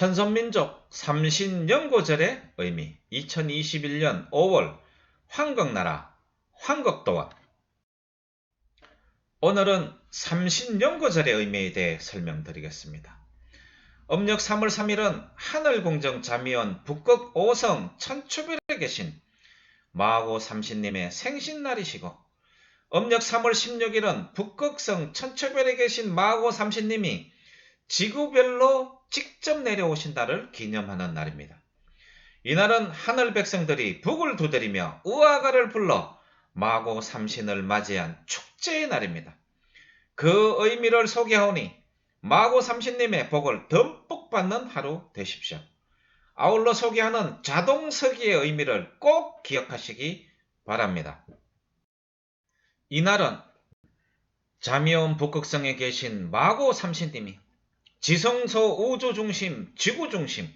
천손민족 삼신연고절의 의미 2021년 5월 황극나라 황극도원. 오늘은 삼신연고절의 의미에 대해 설명드리겠습니다. 음력 3월 3일은 하늘공정 자미원 북극 5성 천추별에 계신 마하고 삼신님의 생신날이시고, 음력 3월 16일은 북극성 천추별에 계신 마하고 삼신님이 지구별로 직접 내려오신 날을 기념하는 날입니다. 이날은 하늘 백성들이 북을 두드리며 우아가를 불러 마하고 삼신을 맞이한 축제의 날입니다. 그 의미를 소개하오니 마하고 삼신님의 복을 듬뿍 받는 하루 되십시오. 아울러 소개하는 자동서기의 의미를 꼭 기억하시기 바랍니다. 이날은 자미원 북극성에 계신 마하고 삼신님이 지성소 우주중심 지구중심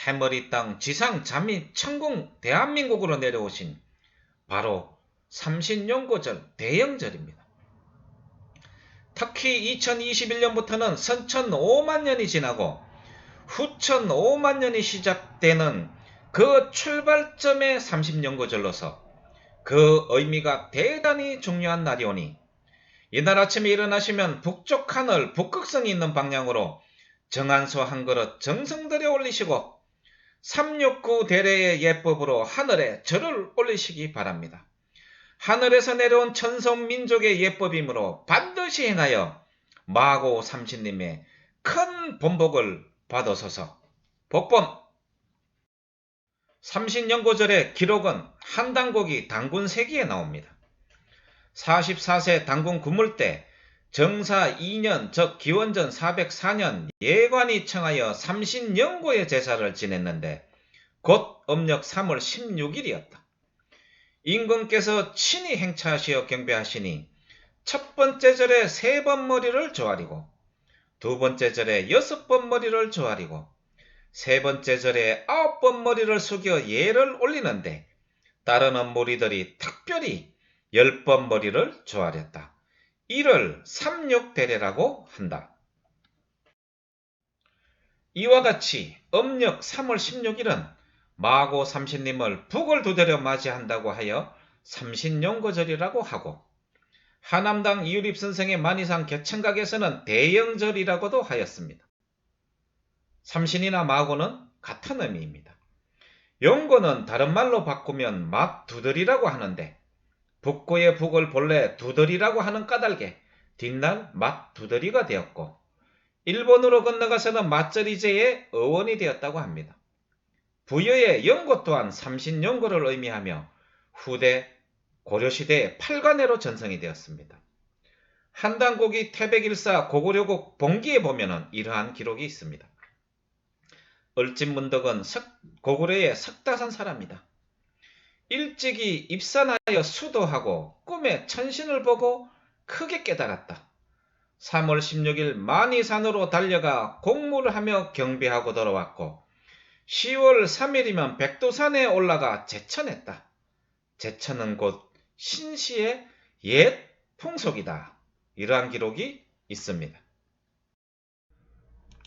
해머리 땅 지상 자미 천궁 대한민국으로 내려오신 바로 삼신연고절 대영절입니다. 특히 2021년부터는 선천 5만년이 지나고 후천 5만년이 시작되는 그 출발점의 삼신연고절로서 그 의미가 대단히 중요한 날이오니 이날 아침에 일어나시면 북쪽 하늘 북극성이 있는 방향으로 정한수 한 그릇 정성 들여 올리시고 369 대례의 예법으로 하늘에 절을 올리시기 바랍니다. 하늘에서 내려온 천손민족의 예법이므로 반드시 행하여 마하고 삼신님의 큰 본복을 받으소서. 복본. 삼신연고절의 기록은 한당고기 당군세기에 나옵니다. 44세 당군 구물때 정사 2년 즉 기원전 404년 예관이 청하여 삼신연고의 제사를 지냈는데 곧 음력 3월 16일이었다. 임금께서 친히 행차하시어 경배하시니 첫 번째 절에 3번 머리를 조아리고 두 번째 절에 6번 머리를 조아리고 세 번째 절에 9번 머리를 숙여 예를 올리는데 따르는 무리들이 특별히 10번 머리를 조아렸다. 이를 삼육대례라고 한다. 이와 같이 음력 3월 16일은 마하고 삼신님을 북을 두드려 맞이한다고 하여 삼신연고절이라고 하고, 하남당 이유립선생의 만이상 개천각에서는 대영절이라고도 하였습니다. 삼신이나 마하고는 같은 의미입니다. 연고는 다른 말로 바꾸면 맞두들이라고 하는데 북고의 북을 본래 두들이라고 하는 까닭에 뒷날 맞두들이가 되었고, 일본으로 건너가서는 맞절이제의 어원이 되었다고 합니다. 부여의 연고 또한 삼신연고를 의미하며 후대 고려시대의 팔관해로 전성이 되었습니다. 한당고기 태백일사 고구려국 봉기에 보면 이러한 기록이 있습니다. 을진문덕은 고구려의 석다산 사람이다. 일찍이 입산하여 수도하고 꿈에 천신을 보고 크게 깨달았다. 3월 16일 만이산으로 달려가 공무를 하며 경배하고 돌아왔고 10월 3일이면 백두산에 올라가 제천했다. 제천은 곧 신시의 옛 풍속이다. 이러한 기록이 있습니다.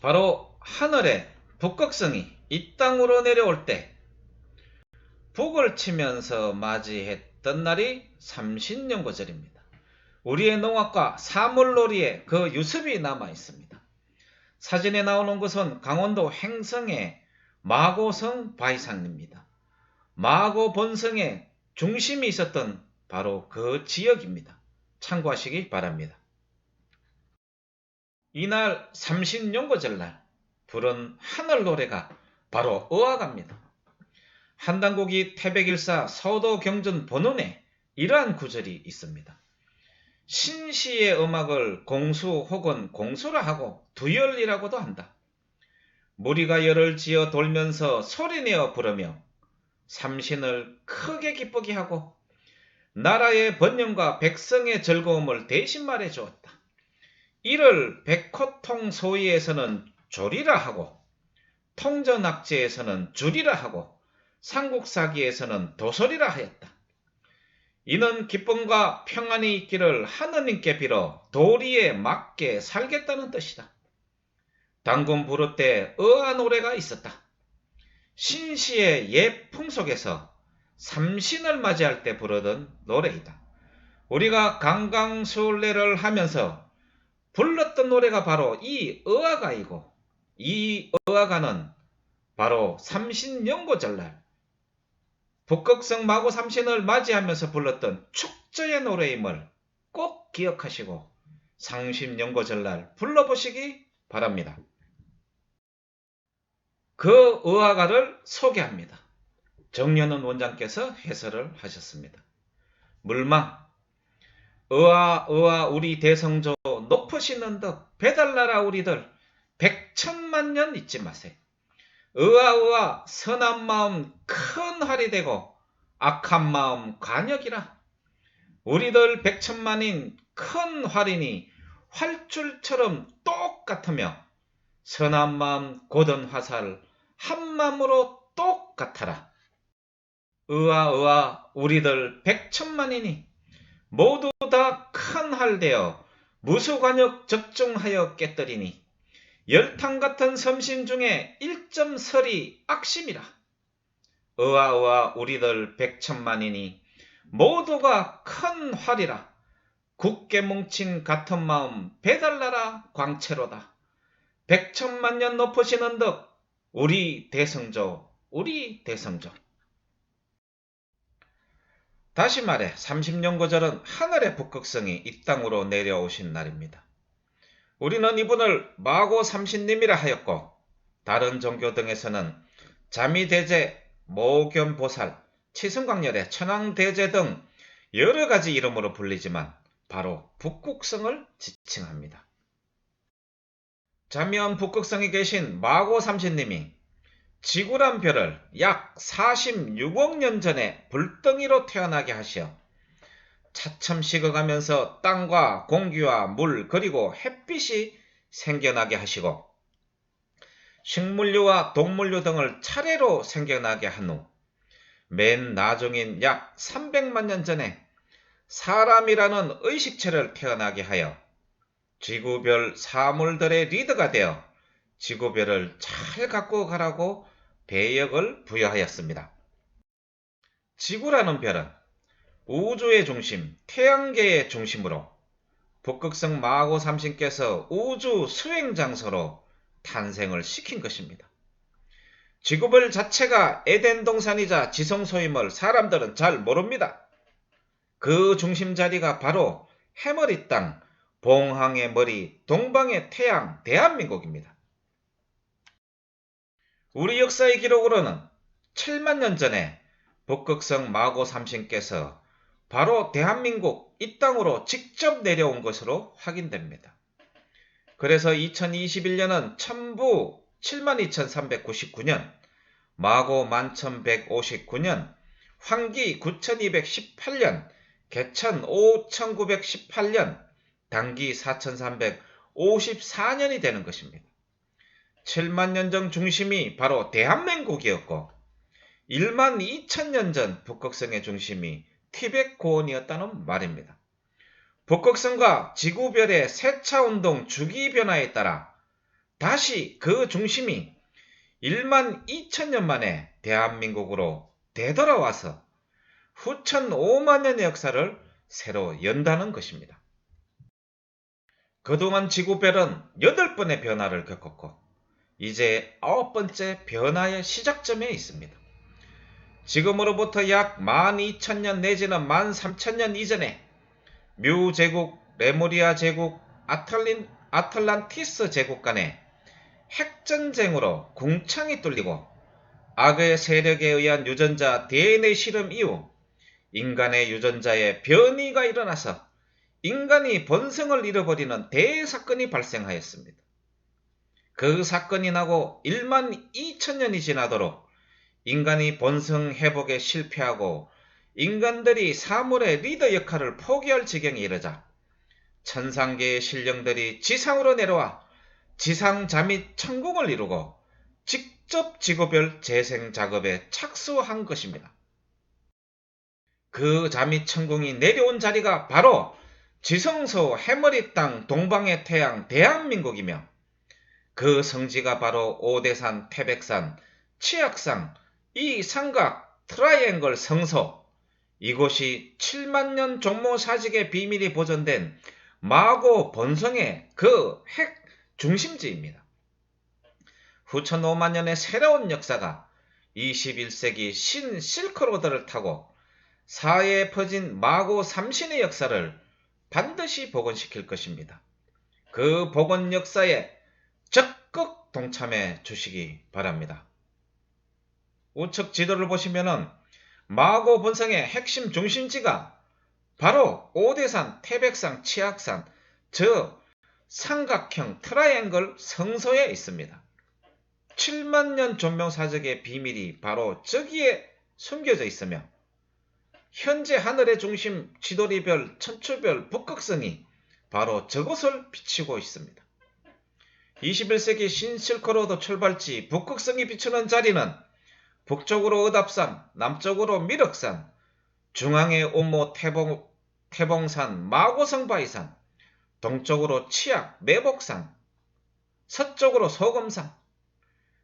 바로 하늘에 북극성이 이 땅으로 내려올 때 북을 치면서 맞이했던 날이 삼신연고절입니다. 우리의 농악과 사물놀이에 그 유습이 남아 있습니다. 사진에 나오는 것은 강원도 횡성의 마하고성 바위산입니다. 마하고 본성의 중심이 있었던 바로 그 지역입니다. 참고하시기 바랍니다. 이날 삼신연고절날 부른 하늘 노래가 바로 의아가입니다. 한당고기 태백일사 서도경전 본원에 이러한 구절이 있습니다. 신시의 음악을 공수 혹은 공수라 하고 두열이라고도 한다. 무리가 열을 지어 돌면서 소리내어 부르며 삼신을 크게 기쁘게 하고 나라의 번영과 백성의 즐거움을 대신 말해 주었다. 이를 백호통 소위에서는 조리라 하고 통전악제에서는 주리라 하고 삼국사기에서는 도솔이라 하였다. 이는 기쁨과 평안이 있기를 하느님께 빌어 도리에 맞게 살겠다는 뜻이다. 당군 부를 때 어아 노래가 있었다. 신시의 옛 풍속에서 삼신을 맞이할 때 부르던 노래이다. 우리가 강강술래를 하면서 불렀던 노래가 바로 이 어아가이고, 이 어아가는 바로 삼신연고절날 북극성 마고 삼신을 맞이하면서 불렀던 축제의 노래임을 꼭 기억하시고 삼신연고절날 불러보시기 바랍니다. 그 어아가를 소개합니다. 정연원 원장께서 해설을 하셨습니다. 물망, 어아 어아 우리 대성조 높으시는 덕 배달나라 우리들 백천만년 잊지 마세요. 어아 어아 선한 마음 큰 활이 되고 악한 마음 관역이라. 우리들 백천만인 큰 활이니 활줄처럼 똑같으며 선한 마음 고든 화살 한마음으로 똑같아라. 어아 어아 우리들 백천만이니 모두 다 큰 활 되어 무수관역 적중하여 깨뜨리니 열탕 같은 섬심 중에 1점설이 악심이라. 어아 어아 우리들 백천만이니 모두가 큰 활이라. 굳게 뭉친 같은 마음 배달나라 광채로다. 백천만년 높으시는 덕 우리 대성조 우리 대성조. 다시 말해 30년고절은 하늘의 북극성이 이 땅으로 내려오신 날입니다. 우리는 이분을 마고 삼신님이라 하였고 다른 종교 등에서는 자미대제, 모견보살, 치승광열의 천왕대제 등 여러가지 이름으로 불리지만 바로 북극성을 지칭합니다. 자미한 북극성에 계신 마고 삼신님이 지구란 별을 약 46억 년 전에 불덩이로 태어나게 하시어 차츰 식어가면서 땅과 공기와 물 그리고 햇빛이 생겨나게 하시고 식물류와 동물류 등을 차례로 생겨나게 한 후 맨 나중인 약 300만 년 전에 사람이라는 의식체를 태어나게 하여 지구별 사물들의 리더가 되어 지구별을 잘 갖고 가라고 배역을 부여하였습니다. 지구라는 별은 우주의 중심, 태양계의 중심으로 북극성 마고 삼신께서 우주 수행장소로 탄생을 시킨 것입니다. 지구별 자체가 에덴 동산이자 지성소임을 사람들은 잘 모릅니다. 그 중심 자리가 바로 해머리 땅, 봉황의 머리, 동방의 태양, 대한민국입니다. 우리 역사의 기록으로는 7만 년 전에 북극성 마고 삼신께서 바로 대한민국 이 땅으로 직접 내려온 것으로 확인됩니다. 그래서 2021년은 천부 72,399년, 마고 11,159년, 환기 9,218년, 개천 5,918년, 당기 4,354년이 되는 것입니다. 7만 년 전 중심이 바로 대한민국이었고 1만 2천년 전 북극성의 중심이 티벳 고원이었다는 말입니다. 북극성과 지구별의 세차운동 주기변화에 따라 다시 그 중심이 1만 2천년 만에 대한민국으로 되돌아와서 후천 5만 년의 역사를 새로 연다는 것입니다. 그동안 지구별은 8번의 변화를 겪었고 이제 9번째 변화의 시작점에 있습니다. 지금으로부터 약 12,000년 내지는 13,000년 이전에 뮤 제국, 레무리아 제국, 아틀란티스 제국 간의 핵전쟁으로 궁창이 뚫리고 악의 세력에 의한 유전자 DNA 실험 이후 인간의 유전자에 변이가 일어나서 인간이 본성을 잃어버리는 대사건이 발생하였습니다. 그 사건이 나고 1만 2천년이 지나도록 인간이 본성 회복에 실패하고 인간들이 사물의 리더 역할을 포기할 지경에 이르자 천상계의 신령들이 지상으로 내려와 지상 잠입 천궁을 이루고 직접 지구별 재생 작업에 착수한 것입니다. 그 잠입 천궁이 내려온 자리가 바로 지성소 해머리 땅 동방의 태양 대한민국이며 그 성지가 바로 오대산, 태백산, 치악산, 이 삼각 트라이앵글 성소, 이곳이 7만 년 종모사직의 비밀이 보존된 마고 본성의 그 핵 중심지입니다. 후천 5만 년의 새로운 역사가 21세기 신 실크로드를 타고 사해에 퍼진 마고 삼신의 역사를 반드시 복원시킬 것입니다. 그 복원 역사에 적극 동참해 주시기 바랍니다. 우측 지도를 보시면은 마고 본성의 핵심 중심지가 바로 오대산, 태백산, 치악산, 저 삼각형 트라이앵글 성소에 있습니다. 7만 년 존명사적의 비밀이 바로 저기에 숨겨져 있으며 현재 하늘의 중심 지도리별, 천추별, 북극성이 바로 저곳을 비추고 있습니다. 21세기 신실크로드 출발지 북극성이 비추는 자리는 북쪽으로 의답산, 남쪽으로 미륵산, 중앙에 옴모 태봉산, 마고성 바위산, 동쪽으로 치악, 매복산, 서쪽으로 소금산,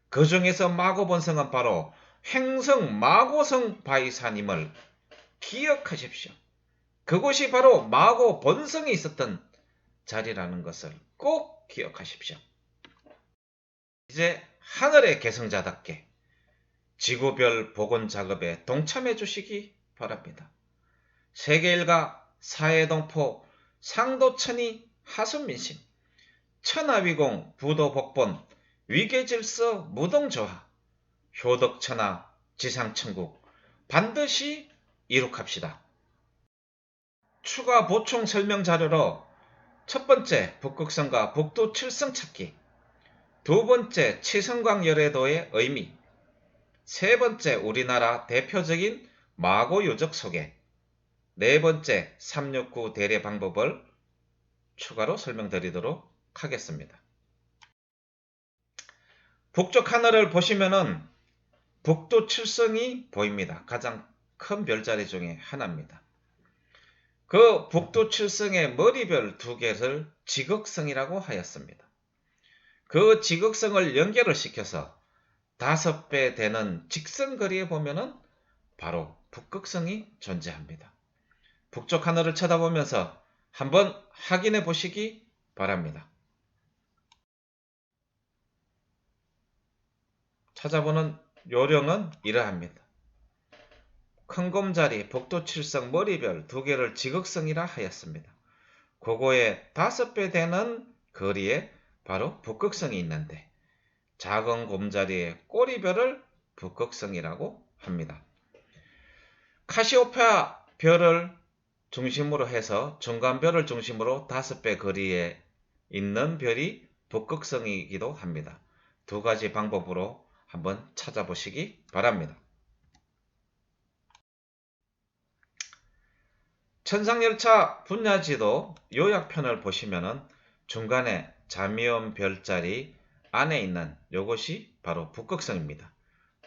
그 중에서 마고본성은 바로 횡성 마고성 바위산임을 기억하십시오. 그곳이 바로 마고본성이 있었던 자리라는 것을 꼭 기억하십시오. 이제 하늘의 계승자답게 지구별 복원 작업에 동참해 주시기 바랍니다. 세계일가, 사해동포, 상도천이, 하순민심, 천하위공, 부도복본, 위계질서, 무동조화, 효덕천하, 지상천국 반드시 이룩합시다. 추가 보충 설명 자료로 첫 번째 북극성과 북두 칠성 찾기, 두 번째 치성광 열애도의 의미, 세 번째 우리나라 대표적인 마고 유적 소개, 네 번째 369 대례 방법을 추가로 설명드리도록 하겠습니다. 북쪽 하늘을 보시면은 북두 칠성이 보입니다. 가장 큰 별자리 중에 하나입니다. 그 북두 칠성의 머리별 두 개를 지극성이라고 하였습니다. 그 지극성을 연결을 시켜서 5배 되는 직선거리에 보면은 바로 북극성이 존재합니다. 북쪽 하늘을 쳐다보면서 한번 확인해 보시기 바랍니다. 찾아보는 요령은 이러합니다. 큰 곰자리 북두 칠성 머리별 두 개를 지극성이라 하였습니다. 그거에 5배 되는 거리에 바로 북극성이 있는데 작은 곰자리의 꼬리별을 북극성이라고 합니다. 카시오페아 별을 중심으로 해서 중간별을 중심으로 5배 거리에 있는 별이 북극성이기도 합니다. 두 가지 방법으로 한번 찾아보시기 바랍니다. 천상열차 분야지도 요약편을 보시면은 중간에 자미원 별자리 안에 있는 이것이 바로 북극성입니다.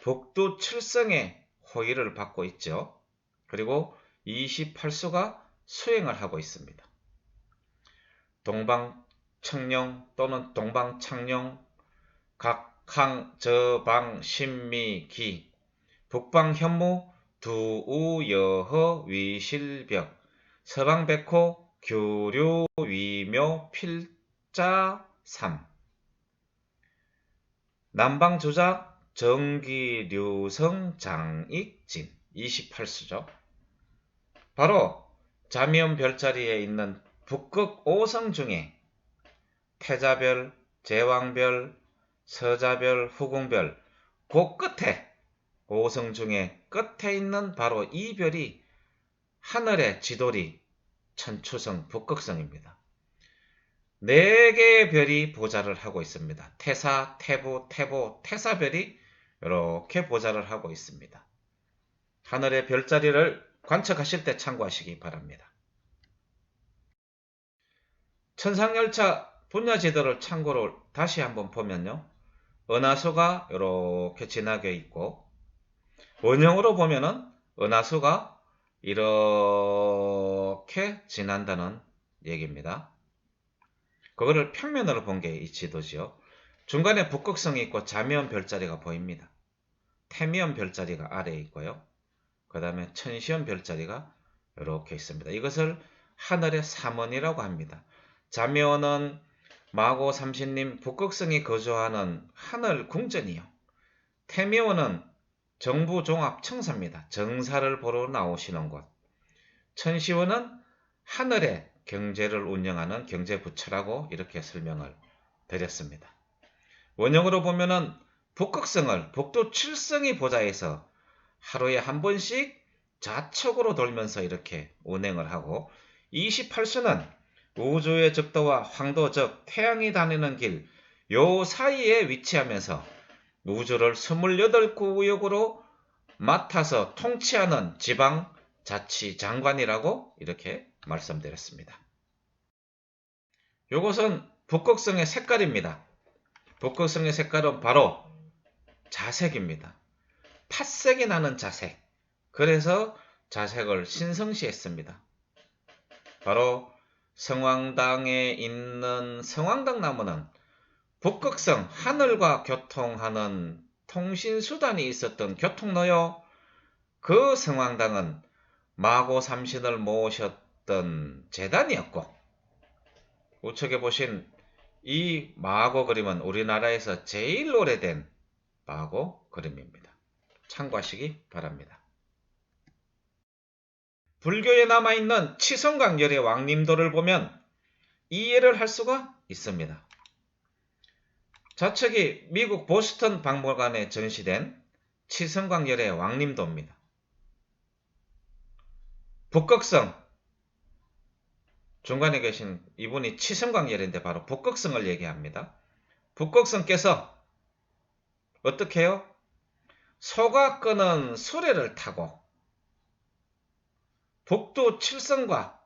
북두 칠성의 호의를 받고 있죠. 그리고 28수가 수행을 하고 있습니다. 동방청룡 또는 동방창룡, 각항, 저방, 신미, 기, 북방현무, 두우, 여허, 위실벽, 서방백호, 규류, 위묘, 필자, 삼, 남방조작, 정기류성, 장익진 28수죠. 바로 자미원 별자리에 있는 북극 5성 중에 태자별, 제왕별, 서자별, 후궁별 그 끝에 5성 중에 끝에 있는 바로 이 별이 하늘의 지도리 천추성 북극성입니다. 4개의 별이 보좌를 하고 있습니다. 태사, 태부, 태보, 태사별이 이렇게 보좌를 하고 있습니다. 하늘의 별자리를 관측하실 때 참고하시기 바랍니다. 천상열차 분야지도를 참고로 다시 한번 보면요. 은하수가 이렇게 지나게 있고 원형으로 보면은 은하수가 이렇게 지난다는 얘기입니다. 그거를 평면으로 본 게 이 지도죠. 중간에 북극성이 있고 자미원 별자리가 보입니다. 태미원 별자리가 아래에 있고요. 그 다음에 천시원 별자리가 이렇게 있습니다. 이것을 하늘의 삼원이라고 합니다. 자미원은 마고 삼신님 북극성이 거주하는 하늘 궁전이요. 태미원은 정부종합청사입니다. 정사를 보러 나오시는 곳. 천시원은 하늘의 경제를 운영하는 경제부처라고 이렇게 설명을 드렸습니다. 원형으로 보면은 북극성을 북두 7성이 보좌해서 하루에 한 번씩 좌측으로 돌면서 이렇게 운행을 하고 28수는 우주의 적도와 황도 즉 태양이 다니는 길 요 사이에 위치하면서 우주를 28구역으로 맡아서 통치하는 지방자치장관이라고 이렇게 말씀드렸습니다. 이것은 북극성의 색깔입니다. 북극성의 색깔은 바로 자색입니다. 팥색이 나는 자색. 그래서 자색을 신성시했습니다. 바로 성황당에 있는 성황당 나무는 북극성 하늘과 교통하는 통신수단이 있었던 교통로요. 그 성황당은 마고 삼신을 모셨던 재단이었고 우측에 보신 이 마고 그림은 우리나라에서 제일 오래된 마고 그림입니다. 참고하시기 바랍니다. 불교에 남아있는 치성광열의 왕림도를 보면 이해를 할 수가 있습니다. 좌측이 미국 보스턴 박물관에 전시된 치성광열의 왕림도입니다. 북극성, 중간에 계신 이분이 치성광열인데 바로 북극성을 얘기합니다. 북극성께서 어떻게 해요? 소가 끄는 수레를 타고 북두 7성과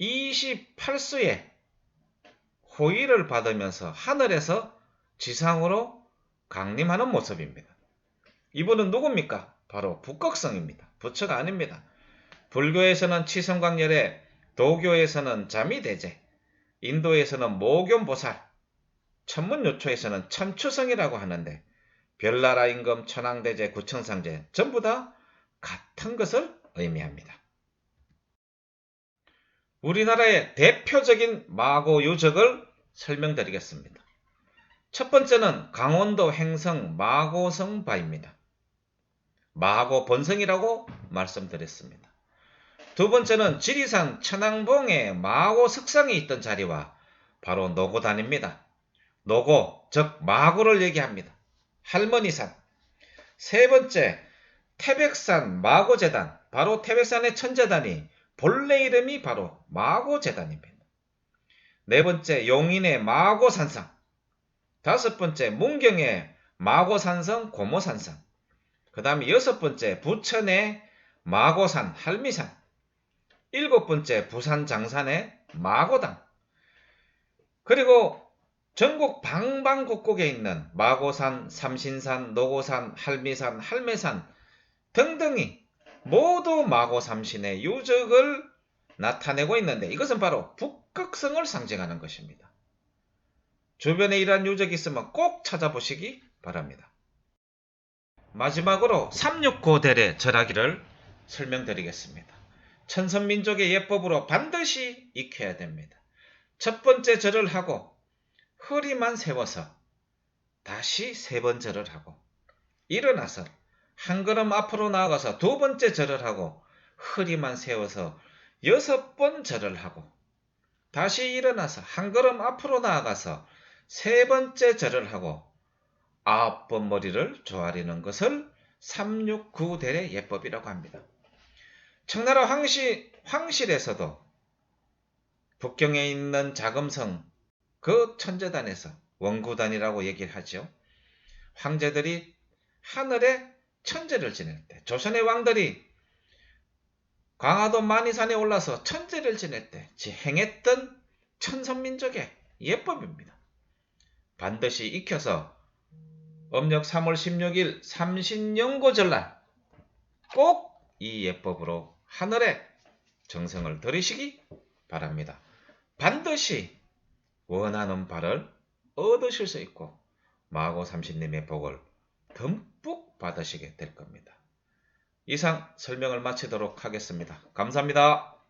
28수의 호의를 받으면서 하늘에서 지상으로 강림하는 모습입니다. 이분은 누굽니까? 바로 북극성입니다. 부처가 아닙니다. 불교에서는 치성광열에, 도교에서는 자미대제, 인도에서는 모견보살, 천문요초에서는 천추성이라고 하는데 별나라 임금, 천황대제, 구청상제 전부 다 같은 것을 의미합니다. 우리나라의 대표적인 마고 유적을 설명드리겠습니다. 첫 번째는 강원도 횡성 마고성바입니다. 마고 본성이라고 말씀드렸습니다. 두 번째는 지리산 천왕봉에 마고 석상이 있던 자리와 바로 노고단입니다. 노고, 즉 마고를 얘기합니다. 할머니산. 세 번째, 태백산 마고재단, 바로 태백산의 천재단이 본래 이름이 바로 마고재단입니다. 네 번째, 용인의 마고산성. 다섯 번째, 문경의 마고산성 고모산성. 그 다음에 여섯 번째, 부천의 마고산 할미산. 일곱 번째, 부산 장산의 마고당. 그리고 전국 방방곡곡에 있는 마고산, 삼신산, 노고산, 할미산, 할매산 등등이 모두 마고 삼신의 유적을 나타내고 있는데 이것은 바로 북극성을 상징하는 것입니다. 주변에 이러한 유적이 있으면 꼭 찾아보시기 바랍니다. 마지막으로 369대례 절하기를 설명드리겠습니다. 천선민족의 예법으로 반드시 익혀야 됩니다. 첫 번째 절을 하고 허리만 세워서 다시 세 번 절을 하고 일어나서 한 걸음 앞으로 나아가서 두 번째 절을 하고 허리만 세워서 6번 절을 하고 다시 일어나서 한 걸음 앞으로 나아가서 세 번째 절을 하고 9번 머리를 조아리는 것을 369대례 예법이라고 합니다. 청나라 황실에서도 북경에 있는 자금성 그 천재단에서 원구단이라고 얘기를 하죠. 황제들이 하늘에 천재를 지낼 때, 조선의 왕들이 강화도 만이산에 올라서 천재를 지낼 때 행했던 천선민족의 예법입니다. 반드시 익혀서 음력 3월 16일 삼신영고절날 꼭 이 예법으로 하늘에 정성을 들이시기 바랍니다. 반드시 원하는 바를 얻으실 수 있고 마고 삼신님의 복을 듬뿍 받으시게 될 겁니다. 이상 설명을 마치도록 하겠습니다. 감사합니다.